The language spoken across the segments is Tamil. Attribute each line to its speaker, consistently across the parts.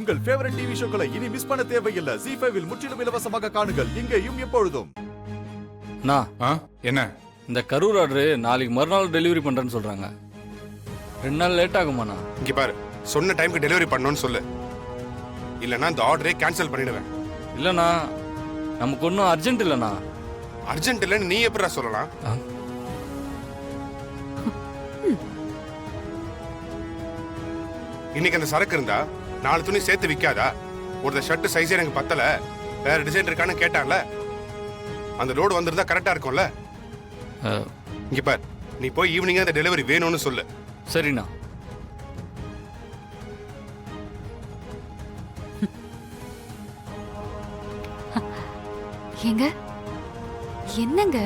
Speaker 1: உங்கள் ஃபேவரட் டிவி ஷோக்களை இனி மிஸ் பண்ண தேவையில்லை. ZEE5 இல் முற்றிலும் இலவசமாக காணுங்கள். இங்கேயும் எப்பொழுதும்.
Speaker 2: என்ன
Speaker 3: இந்த கரூர் ஆர்டர் நாளைக்கு மறுநாள் டெலிவரி பண்றேன்னு சொல்றாங்க. 2 நாள் லேட் ஆகுமாண்ணா?
Speaker 2: இங்க பாரு, சொன்ன டைம்க்கு டெலிவரி பண்ணணும்னு சொல்லு, இல்லனா இந்த ஆர்டரே கேன்சல் பண்ணிடுவேன்.
Speaker 3: இல்லண்ணா, நமக்கு ஒன்றும் அர்ஜென்ட் இல்லைண்ணா.
Speaker 2: அர்ஜென்ட் இல்லைன்னு நீ எப்படிடா சொல்லலாம்? இன்னைக்கு அந்த சரக்கு இருந்தா 4 துணி சேர்த்து விற்காதா? ஒரு ஷர்ட் சைஸே எனக்கு பத்தல, வேற டிசைன் இருக்கான்னு கேட்டான்ல, அந்த லோடு வந்திருந்தா கரெக்டா இருக்கும்ல. இங்க பாரு, நீ போய் ஈவினிங் அந்த டெலிவரி வேணும்னு சொல்லு.
Speaker 3: சரிண்ணா.
Speaker 4: ஏங்க, என்னங்க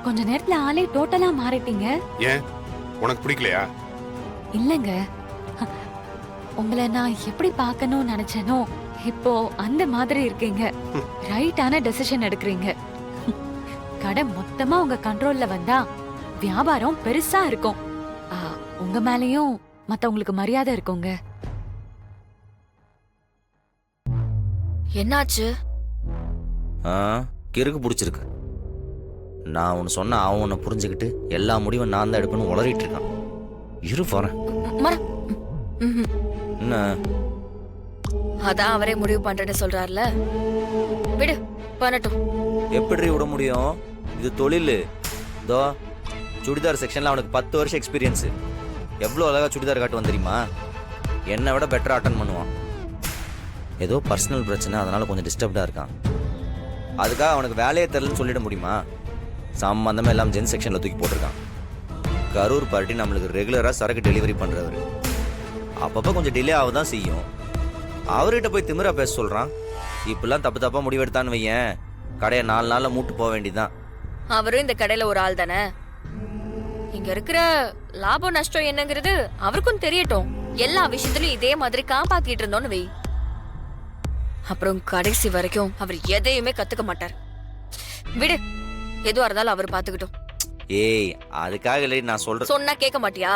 Speaker 4: கொஞ்ச நேரத்துல ஆளே டோட்டலா மாறிட்டீங்க?
Speaker 2: ஏன், உனக்கு பிடிக்கலையா?
Speaker 4: இல்லங்க, உங்களை நான் எப்படி பார்க்கணும்னு நினைச்சேனோ இப்போ அந்த மாதிரி இருக்கீங்க. ரைட்டான டெசிஷன் எடுக்கிறீங்க. கடை மொத்தமா உங்க கண்ட்ரோல்ல வந்தா வியாபாரம் பெருசா இருக்கும். உங்க மேலயும் மத்தவங்களுக்கு மரியாதை இருக்குங்க.
Speaker 5: என்னாச்சு?
Speaker 6: கிறுக்கு பிடிச்சிருக்கு. நான் ஒன்று சொன்ன அவன் ஒன்று புரிஞ்சுக்கிட்டு எல்லா முடிவும் நான் தான் எடுக்கணும் உளறிட்டு இருக்கான். இரு போறேன். என்ன?
Speaker 5: அதான் அவரே முடிவு பண்றேன்னு சொல்றாருல, விடு பண்ணட்டும்.
Speaker 6: எப்படி விட முடியும்? இது தொழில். இதோ சுடிதார் செக்ஷன்ல அவனுக்கு 10 வருஷம் எக்ஸ்பீரியன்ஸ். எவ்வளோ அழகா சுடிதார் காட்டுவான் தெரியுமா? என்னை விட பெட்டரா அட்டன் பண்ணுவான். ஏதோ பர்சனல் பிரச்சனை, அதனால கொஞ்சம் டிஸ்டர்ப்டா இருக்கான். அதுக்காக அவனுக்கு வேலையே தெரியலன்னு சொல்லிட முடியுமா? சம்பந்தமே எல்லாம் ஜென் செக்ஷன்ல தூக்கி போட்டிருக்கான். கரூர் பார்ட்டி நம்மளுக்கு ரெகுலரா சரக்கு டெலிவரி பண்றவர். அப்பப்ப கொஞ்சம் டிலே ஆகுதான் செய்யும். அவர்கிட்ட போய் திமிரா பேச சொல்றான். இப்பெல்லாம் தப்பு தப்பா முடிவெடுத்தான்னு வையேன், கடையை 4 நாள்ல மூட்டு போக வேண்டியதுதான்.
Speaker 5: அவரும் இந்த கடையில ஒரு ஆள் தானே. இங்க இருக்கிற லாபம் நஷ்டம் என்னங்கிறது அவருக்கும் தெரியட்டும். எல்லா விஷயத்திலும் இதே மாதிரி காப்பாத்திட்டு இருந்தோன்னு வை, அப்புறம் கடைசி வரைக்கும் அவர் எதையுமே கத்துக்க மாட்டார். விடு, எதுவா இருந்தாலும் அவர் பாத்துக்கிட்டோம்.
Speaker 6: ஏய், அதுக்காக இல்லை நான் சொல்றேன்.
Speaker 5: சொன்னா கேட்க மாட்டியா?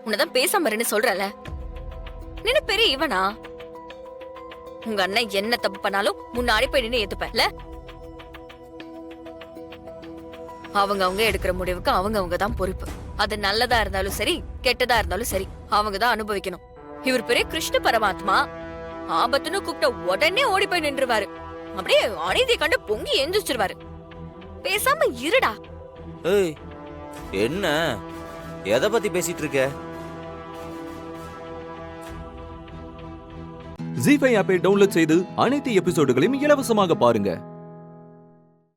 Speaker 5: உன்னதான் பேசாம இருன்னு சொல்றல. நின்னு பெரிய இவனா? உங்க அண்ணன் என்ன தப்பு பண்ணாலும் முன்னாடி போய் நின்னு ஏத்துப்பல. அவங்க எடுக்கிற முடிவுக்கு அவங்க தான் பொறுப்பு. அது நல்லதா இருந்தாலும் சரி, கெட்டதா இருந்தாலும் சரி, அவங்க தான் அனுபவிக்கணும். இவர் பெரிய கிருஷ்ண பரமாத்மா. ஆபத்துன்னு கூப்பிட்ட உடனே ஓடி போய் நின்றுவாரு. அப்படியே அநீதியை கண்டு பொங்கி எந்திரிச்சிருவாரு. பேசாம இருடா.
Speaker 6: ஏய், என்ன எதை பத்தி பேசிட்டு இருக்க?
Speaker 7: ZEE5 ஆப்பை டவுன்லோட் செய்து அனைத்து எபிசோடுகளையும் இலவசமாக பாருங்க.